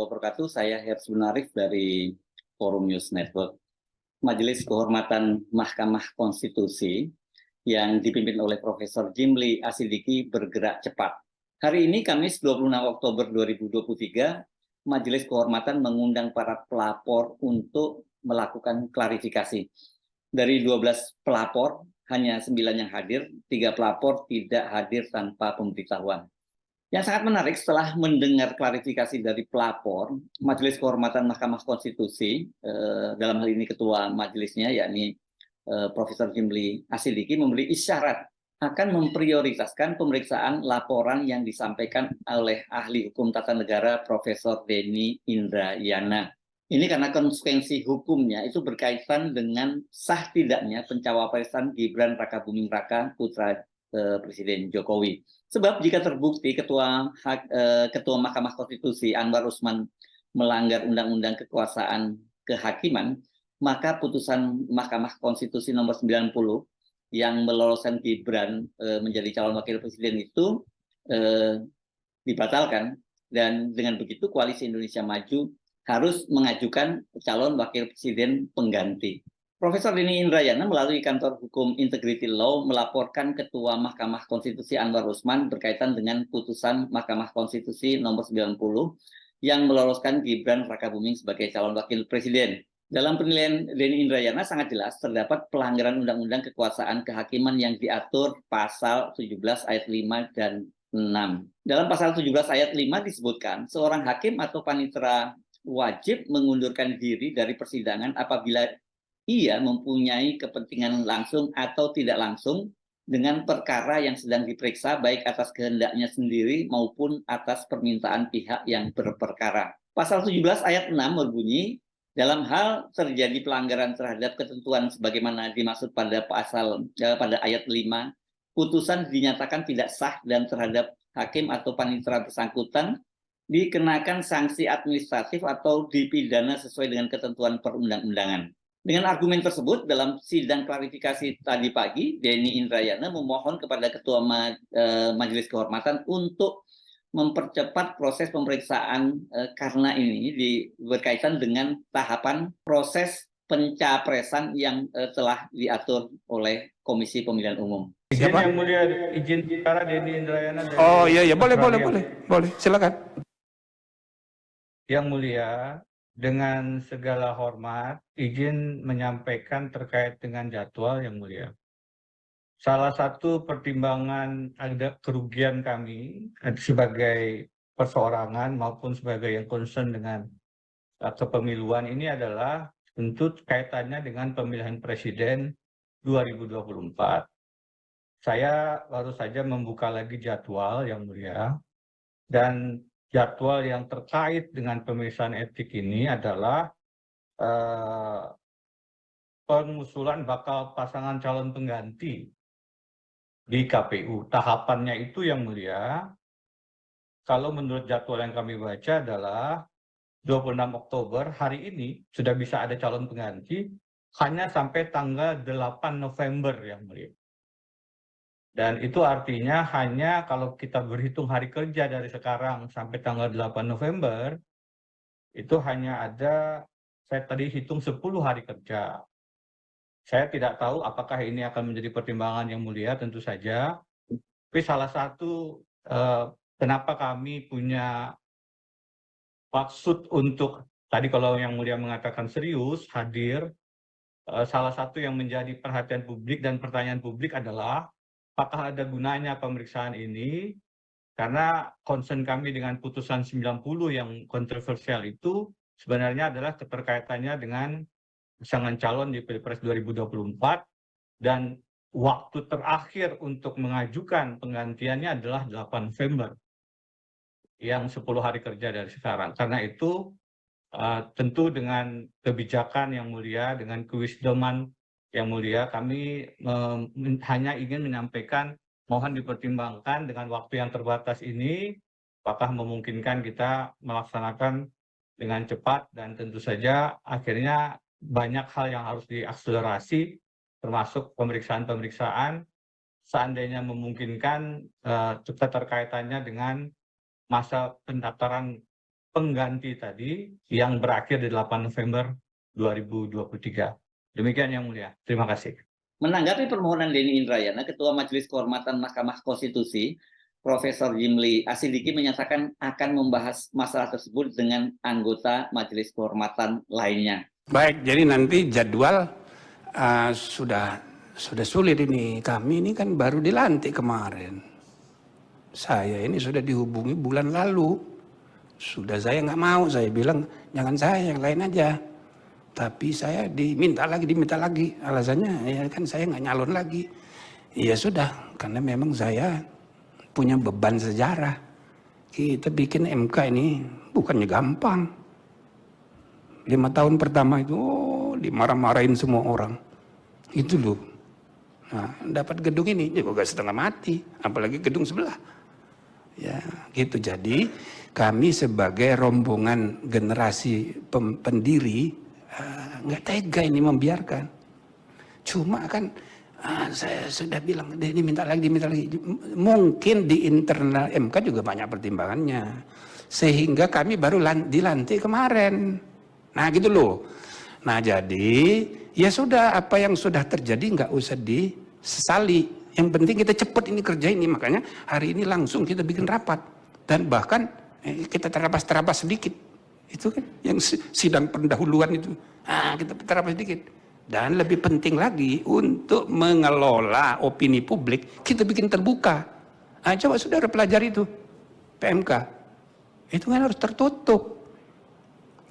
wabarakatuh. Saya Herzun Arif dari Forum News Network. Majelis Kehormatan Mahkamah Konstitusi yang dipimpin oleh Profesor Jimli Asidiki bergerak cepat. Hari ini Kamis 26 Oktober 2023, Majelis Kehormatan mengundang para pelapor untuk melakukan klarifikasi. Dari 12 pelapor, hanya 9 yang hadir, 3 pelapor tidak hadir tanpa pemberitahuan. Yang sangat menarik setelah mendengar klarifikasi dari pelapor, Majelis Kehormatan Mahkamah Konstitusi, dalam hal ini ketua majelisnya yakni Profesor Jimli Asidiki memberi isyarat akan memprioritaskan pemeriksaan laporan yang disampaikan oleh ahli hukum tata negara Profesor Denny Indrayana. Ini karena konsekuensi hukumnya itu berkaitan dengan sah tidaknya pencawapresan Gibran Rakabuming Raka putra Presiden Jokowi. Sebab jika terbukti Ketua Mahkamah Konstitusi Anwar Usman melanggar Undang-Undang Kekuasaan Kehakiman, maka putusan Mahkamah Konstitusi nomor 90 yang meloloskan Gibran menjadi calon wakil presiden itu dibatalkan, dan dengan begitu Koalisi Indonesia Maju harus mengajukan calon wakil presiden pengganti. Profesor Denny Indrayana melalui Kantor Hukum Integrity Law melaporkan Ketua Mahkamah Konstitusi Anwar Usman berkaitan dengan putusan Mahkamah Konstitusi nomor 90 yang meloloskan Gibran Rakabuming sebagai calon wakil presiden. Dalam penilaian Denny Indrayana sangat jelas terdapat pelanggaran Undang-Undang Kekuasaan Kehakiman yang diatur pasal 17 ayat 5 dan 6. Dalam pasal 17 ayat 5 disebutkan seorang hakim atau panitera wajib mengundurkan diri dari persidangan apabila ia mempunyai kepentingan langsung atau tidak langsung dengan perkara yang sedang diperiksa, baik atas kehendaknya sendiri maupun atas permintaan pihak yang berperkara. Pasal 17 ayat 6 berbunyi, dalam hal terjadi pelanggaran terhadap ketentuan sebagaimana dimaksud pada pada ayat 5, putusan dinyatakan tidak sah dan terhadap hakim atau panitera bersangkutan dikenakan sanksi administratif atau dipidana sesuai dengan ketentuan perundang-undangan. Dengan argumen tersebut, dalam sidang klarifikasi tadi pagi, Denny Indrayana memohon kepada Ketua Majelis Kehormatan untuk mempercepat proses pemeriksaan karena ini berkaitan dengan tahapan proses pencapresan yang telah diatur oleh Komisi Pemilihan Umum. Izin yang mulia, izin bicara Denny Indrayana. Oh iya, boleh, silakan. Yang mulia, dengan segala hormat, izin menyampaikan terkait dengan jadwal yang mulia. Salah satu pertimbangan ada kerugian kami sebagai perseorangan maupun sebagai yang concern dengan kepemiluan ini adalah tentu kaitannya dengan pemilihan presiden 2024. Saya baru saja membuka lagi jadwal yang mulia, dan jadwal yang terkait dengan pemeriksaan etik ini adalah pengusulan bakal pasangan calon pengganti di KPU. Tahapannya itu yang mulia, kalau menurut jadwal yang kami baca adalah 26 Oktober, hari ini sudah bisa ada calon pengganti, hanya sampai tanggal 8 November yang mulia. Dan itu artinya hanya kalau kita berhitung hari kerja dari sekarang sampai tanggal 8 November, itu hanya ada, saya tadi hitung 10 hari kerja. Saya tidak tahu apakah ini akan menjadi pertimbangan yang mulia, tentu saja. Tapi salah satu kenapa kami punya maksud untuk, tadi kalau yang mulia mengatakan serius, hadir, salah satu yang menjadi perhatian publik dan pertanyaan publik adalah, apakah ada gunanya pemeriksaan ini? Karena concern kami dengan putusan 90 yang kontroversial itu sebenarnya adalah keterkaitannya dengan pasangan calon di Pilpres 2024, dan waktu terakhir untuk mengajukan penggantiannya adalah 8 November yang 10 hari kerja dari sekarang. Karena itu tentu dengan kebijakan yang mulia, dengan kewisdoman yang mulia, kami hanya ingin menyampaikan mohon dipertimbangkan dengan waktu yang terbatas ini, apakah memungkinkan kita melaksanakan dengan cepat, dan tentu saja akhirnya banyak hal yang harus diakselerasi, termasuk pemeriksaan-pemeriksaan, seandainya memungkinkan keterkaitannya dengan masa pendaftaran pengganti tadi yang berakhir di 8 November 2023. Demikian Yang Mulia. Terima kasih. Menanggapi permohonan Denny Indrayana, Ketua Majelis Kehormatan Mahkamah Konstitusi, Profesor Jimli Asidiki menyatakan akan membahas masalah tersebut dengan anggota Majelis Kehormatan lainnya. Baik, jadi nanti jadwal sudah sulit ini. Kami ini kan baru dilantik kemarin. Saya ini sudah dihubungi bulan lalu. Sudah saya nggak mau, saya bilang jangan saya, yang lain aja. Tapi saya diminta lagi. Alasannya ya kan saya nggak nyalon lagi. Ya sudah, karena memang saya punya beban sejarah. Kita bikin MK ini bukannya gampang. 5 tahun pertama itu dimarah-marahin semua orang. Itu loh. Nah, dapat gedung ini juga setengah mati, apalagi gedung sebelah. Ya, gitu. Jadi kami sebagai rombongan generasi pendiri nggak tega ini membiarkan. Cuma kan saya sudah bilang ini minta lagi. Mungkin di internal MK juga banyak pertimbangannya, sehingga kami baru dilantik kemarin. Nah gitu loh. Nah jadi ya sudah, apa yang sudah terjadi nggak usah disesali. Yang penting kita cepat ini kerjain ini. Makanya hari ini langsung kita bikin rapat, dan bahkan kita terabas sedikit. Itu kan yang sidang pendahuluan itu. Kita terabas sedikit. Dan lebih penting lagi untuk mengelola opini publik, kita bikin terbuka. Coba saudara pelajari itu PMK. Itu kan harus tertutup.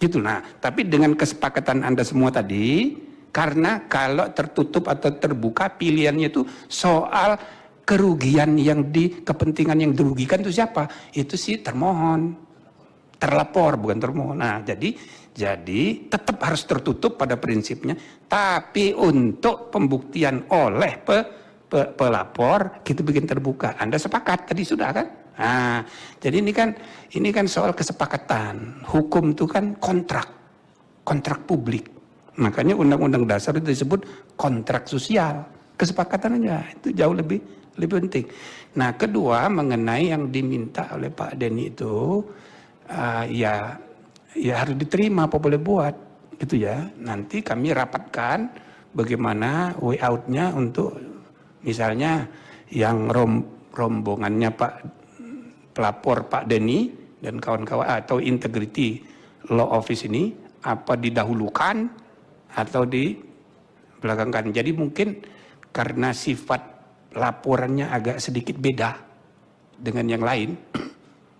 Gitu. Nah, tapi dengan kesepakatan Anda semua tadi, karena kalau tertutup atau terbuka pilihannya itu soal kerugian kepentingan yang dirugikan itu siapa? Itu sih termohon. Terlapor bukan termohon. Nah, jadi tetap harus tertutup pada prinsipnya, tapi untuk pembuktian oleh pelapor kita bikin terbuka. Anda sepakat tadi sudah kan? Nah, jadi ini kan soal kesepakatan. Hukum itu kan kontrak publik. Makanya Undang-Undang Dasar itu disebut kontrak sosial. Kesepakatan aja itu jauh lebih penting. Nah, kedua mengenai yang diminta oleh Pak Denny itu ya harus diterima, apa boleh buat gitu ya. Nanti kami rapatkan bagaimana way out-nya untuk misalnya yang rombongannya Pak pelapor Pak Denny dan kawan-kawan atau Integrity Law Office ini apa didahulukan atau dibelakangkan. Jadi mungkin karena sifat laporannya agak sedikit beda dengan yang lain.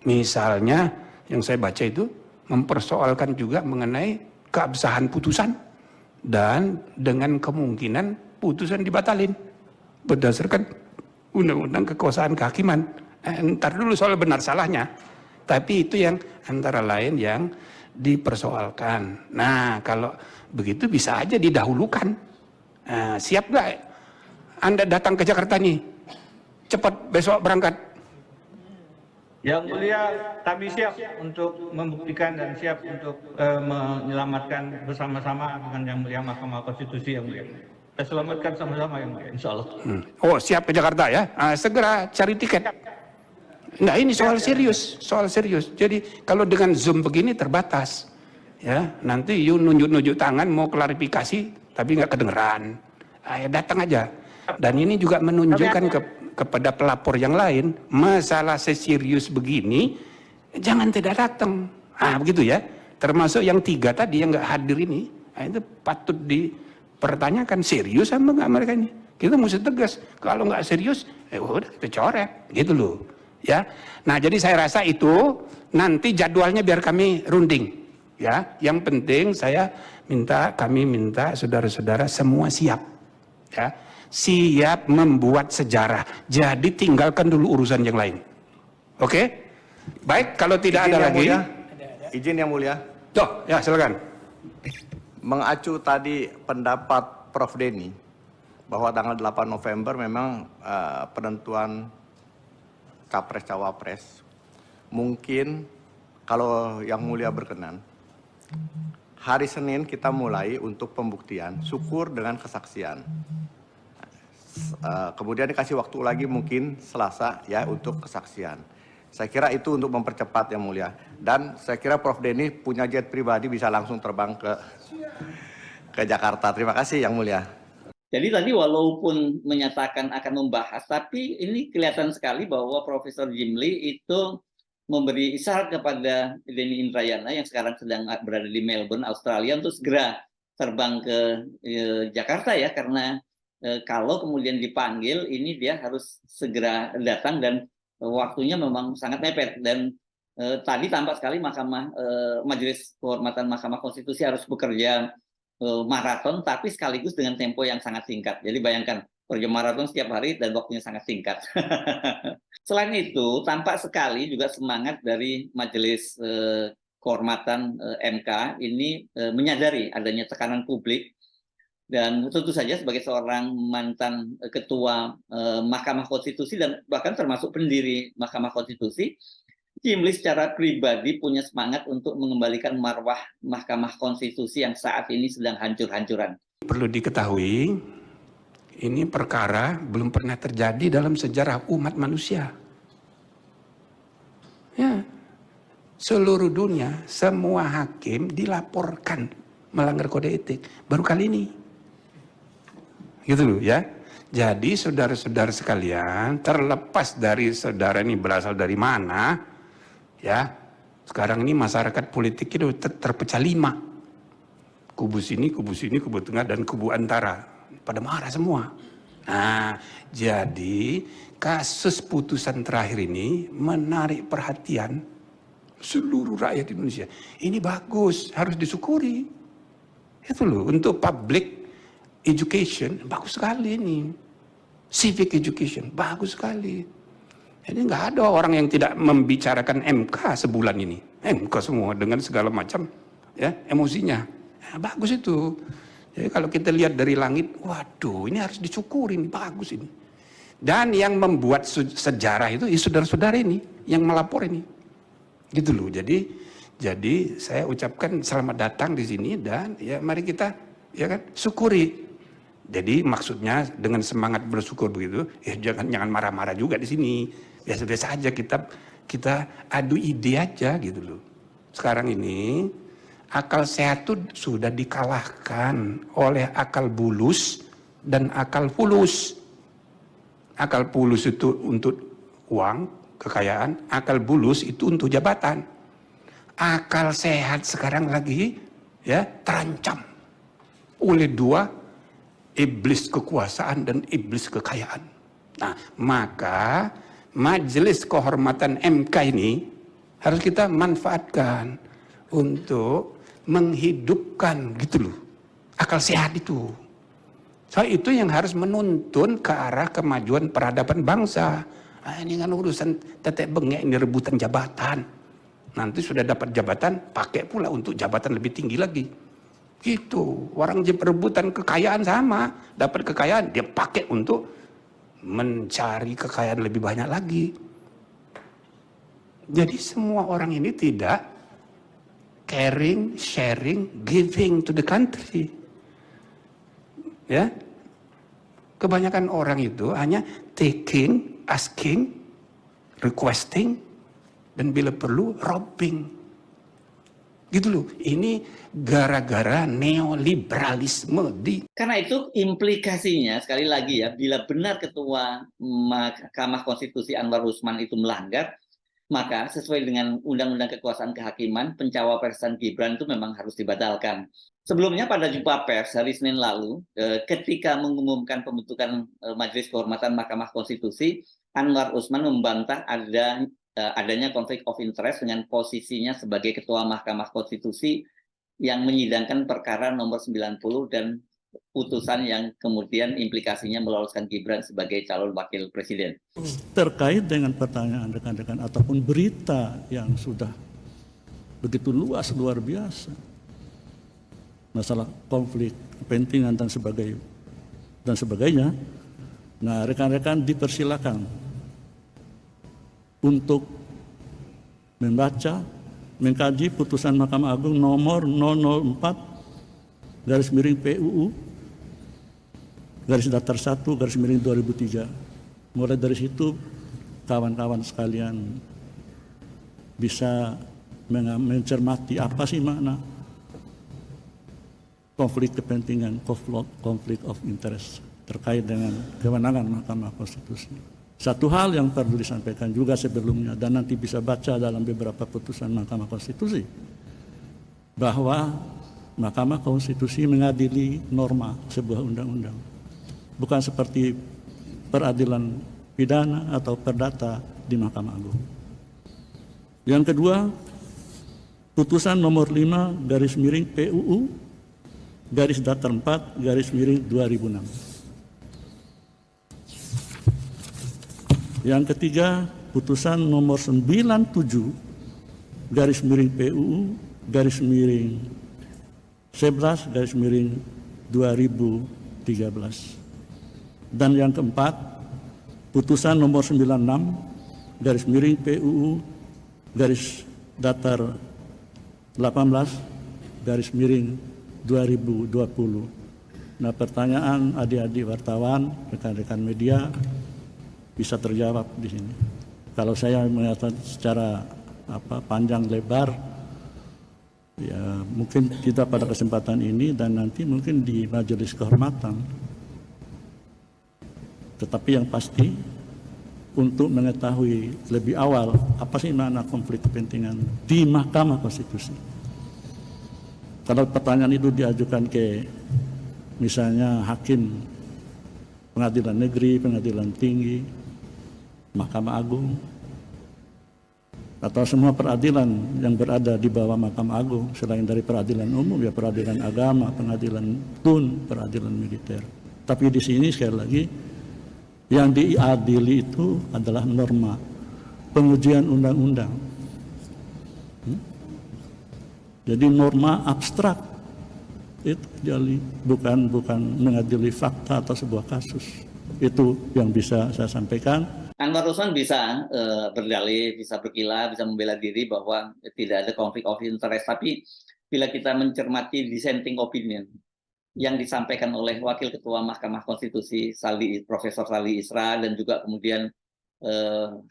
Misalnya yang saya baca itu mempersoalkan juga mengenai keabsahan putusan dan dengan kemungkinan putusan dibatalin berdasarkan Undang-Undang Kekuasaan Kehakiman. Ntar dulu soal benar salahnya, tapi itu yang antara lain yang dipersoalkan. Nah kalau begitu bisa aja didahulukan. Siap gak Anda datang ke Jakarta nih, cepat besok berangkat? Yang Mulia, kami siap untuk membuktikan dan siap untuk menyelamatkan bersama-sama dengan Yang Mulia Mahkamah Konstitusi. Yang Mulia, kita selamatkan sama-sama Yang Mulia, insya Allah. Oh siap ke Jakarta ya, segera cari tiket. Nah ini soal serius. Jadi kalau dengan Zoom begini terbatas, ya nanti you nunjuk tangan mau klarifikasi tapi nggak kedengeran. Ya datang aja. Dan ini juga menunjukkan kepada pelapor yang lain, masalah seserius begini jangan tidak datang. Begitu ya. Termasuk yang 3 tadi yang nggak hadir ini, itu patut dipertanyakan, serius sama nggak mereka ini. Kita mesti tegas. Kalau nggak serius, udah kita coret, gitu loh. Ya, nah jadi saya rasa itu nanti jadwalnya biar kami runding. Ya, yang penting kami minta saudara-saudara semua siap. Ya. Siap membuat sejarah. Jadi tinggalkan dulu urusan yang lain. Oke? Baik, kalau tidak ada lagi. Izin Yang Mulia. Ya silakan. Mengacu tadi pendapat Prof. Denny bahwa tanggal 8 November memang penentuan Capres-Cawapres. Mungkin kalau Yang Mulia berkenan, hari Senin kita mulai untuk pembuktian, syukur dengan kesaksian. Kemudian dikasih waktu lagi mungkin Selasa ya untuk kesaksian. Saya kira itu untuk mempercepat Yang Mulia. Dan saya kira Prof. Denny punya jet pribadi bisa langsung terbang ke Jakarta. Terima kasih Yang Mulia. Jadi tadi walaupun menyatakan akan membahas, tapi ini kelihatan sekali bahwa Profesor Jimli itu memberi isyarat kepada Denny Indrayana yang sekarang sedang berada di Melbourne, Australia, untuk segera terbang ke Jakarta ya, karena kalau kemudian dipanggil, ini dia harus segera datang dan waktunya memang sangat mepet. Dan tadi tampak sekali Majelis Kehormatan Mahkamah Konstitusi harus bekerja maraton, tapi sekaligus dengan tempo yang sangat singkat. Jadi bayangkan, kerja maraton setiap hari dan waktunya sangat singkat. Selain itu, tampak sekali juga semangat dari Majelis Kehormatan MK ini menyadari adanya tekanan publik. Dan tentu saja sebagai seorang mantan ketua Mahkamah Konstitusi dan bahkan termasuk pendiri Mahkamah Konstitusi, Jimli secara pribadi punya semangat untuk mengembalikan marwah Mahkamah Konstitusi yang saat ini sedang hancur-hancuran. Perlu diketahui, ini perkara belum pernah terjadi dalam sejarah umat manusia. Ya, seluruh dunia, semua hakim dilaporkan melanggar kode etik. Baru kali ini. Gitu loh ya. Jadi saudara-saudara sekalian, terlepas dari saudara ini berasal dari mana, ya, sekarang ini masyarakat politik itu terpecah 5. Kubu sini, kubu tengah, dan kubu antara. Pada marah semua. Nah, jadi kasus putusan terakhir ini menarik perhatian seluruh rakyat Indonesia. Ini bagus, harus disyukuri. Itu loh, untuk public education, bagus sekali ini. Civic education, bagus sekali. Jadi nggak ada orang yang tidak membicarakan MK sebulan ini. MK semua dengan segala macam ya emosinya. Nah, bagus itu. Jadi kalau kita lihat dari langit, waduh ini harus disyukurin, bagus ini. Dan yang membuat sejarah itu ya saudara-saudara ini, yang melapor ini. Gitu loh. Jadi saya ucapkan selamat datang di sini dan ya mari kita ya kan syukuri. Jadi maksudnya dengan semangat bersyukur begitu, ya jangan marah-marah juga di sini. Biasa-biasa aja kita adu ide aja gitu loh. Sekarang ini akal sehat itu sudah dikalahkan oleh akal bulus dan akal fulus. Akal fulus itu untuk uang, kekayaan, akal bulus itu untuk jabatan. Akal sehat sekarang lagi ya terancam oleh 2 iblis kekuasaan dan iblis kekayaan. Nah, maka Majelis Kehormatan MK ini harus kita manfaatkan untuk menghidupkan gitu loh akal sehat itu. So itu yang harus menuntun ke arah kemajuan peradaban bangsa. Nah, ini kan urusan tetek bengek, ini rebutan jabatan. Nanti sudah dapat jabatan, pakai pula untuk jabatan lebih tinggi lagi. Gitu, orang rebutan kekayaan sama, dapat kekayaan dia pakai untuk mencari kekayaan lebih banyak lagi. Jadi semua orang ini tidak caring, sharing, giving to the country. Ya, kebanyakan orang itu hanya taking, asking, requesting, dan bila perlu robbing. Gitu loh, ini gara-gara neoliberalisme Karena itu implikasinya sekali lagi ya, bila benar Ketua Mahkamah Konstitusi Anwar Usman itu melanggar, maka sesuai dengan Undang-Undang Kekuasaan Kehakiman, pencawapresan Gibran itu memang harus dibatalkan. Sebelumnya pada jumpa pers hari Senin lalu, ketika mengumumkan pembentukan Majelis Kehormatan Mahkamah Konstitusi, Anwar Usman membantah adanya konflik of interest dengan posisinya sebagai Ketua Mahkamah Konstitusi yang menyidangkan perkara nomor 90 dan putusan yang kemudian implikasinya meloloskan Gibran sebagai calon wakil presiden. Terkait dengan pertanyaan rekan-rekan ataupun berita yang sudah begitu luas, luar biasa, masalah konflik kepentingan dan sebagainya, nah rekan-rekan dipersilakan untuk membaca, mengkaji putusan Mahkamah Agung nomor 004/PUU /1/2003. Mulai dari situ kawan-kawan sekalian bisa mencermati apa sih makna konflik kepentingan, konflik of interest terkait dengan kewenangan Mahkamah Konstitusi. Satu hal yang perlu disampaikan juga sebelumnya dan nanti bisa baca dalam beberapa putusan Mahkamah Konstitusi, bahwa Mahkamah Konstitusi mengadili norma sebuah undang-undang, bukan seperti peradilan pidana atau perdata di Mahkamah Agung. Yang kedua, putusan nomor 5/PUU garis datar 4/2006. Yang ketiga, putusan nomor 97/PUU (11/2013). Dan yang keempat, putusan nomor 96/PUU garis datar 18/2020. Nah, pertanyaan adik-adik wartawan, rekan-rekan media bisa terjawab di sini. Kalau saya melihat secara panjang lebar, ya mungkin kita pada kesempatan ini dan nanti mungkin di majelis kehormatan. Tetapi yang pasti untuk mengetahui lebih awal apa sih makna konflik kepentingan di Mahkamah Konstitusi. Kalau pertanyaan itu diajukan ke misalnya hakim pengadilan negeri, pengadilan tinggi, Mahkamah Agung, atau semua peradilan yang berada di bawah Mahkamah Agung selain dari peradilan umum, ya peradilan agama, pengadilan tun, peradilan militer. Tapi di sini sekali lagi yang diadili itu adalah norma pengujian undang-undang. Jadi norma abstrak itu jadi bukan mengadili fakta atau sebuah kasus. Itu yang bisa saya sampaikan. Anwar Usman bisa berdalih, bisa berkilah, bisa membela diri bahwa tidak ada konflik of interest. Tapi bila kita mencermati dissenting opinion yang disampaikan oleh Wakil Ketua Mahkamah Konstitusi Profesor Saldi Isra dan juga kemudian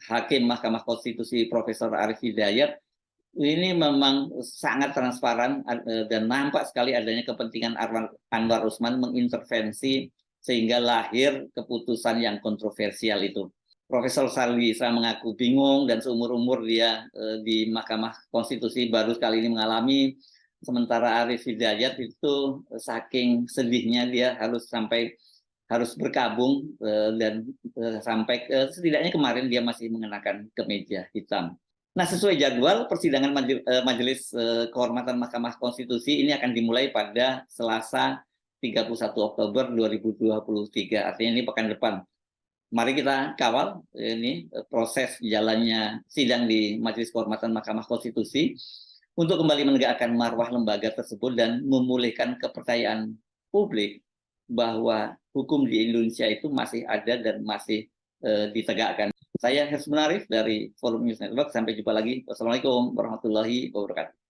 Hakim Mahkamah Konstitusi Profesor Arief Hidayat, ini memang sangat transparan dan nampak sekali adanya kepentingan Anwar Usman mengintervensi sehingga lahir keputusan yang kontroversial itu. Profesor Saldi Isra mengaku bingung dan seumur-umur dia di Mahkamah Konstitusi baru sekali ini mengalami. Sementara Arief Hidayat itu saking sedihnya dia harus berkabung dan sampai setidaknya kemarin dia masih mengenakan kemeja hitam. Nah, sesuai jadwal persidangan Majelis Kehormatan Mahkamah Konstitusi ini akan dimulai pada Selasa 31 Oktober 2023. Artinya ini pekan depan. Mari kita kawal ini proses jalannya sidang di Majelis Kehormatan Mahkamah Konstitusi untuk kembali menegakkan marwah lembaga tersebut dan memulihkan kepercayaan publik bahwa hukum di Indonesia itu masih ada dan masih ditegakkan. Saya Hersman Arif dari Forum News Network. Sampai jumpa lagi. Wassalamualaikum warahmatullahi wabarakatuh.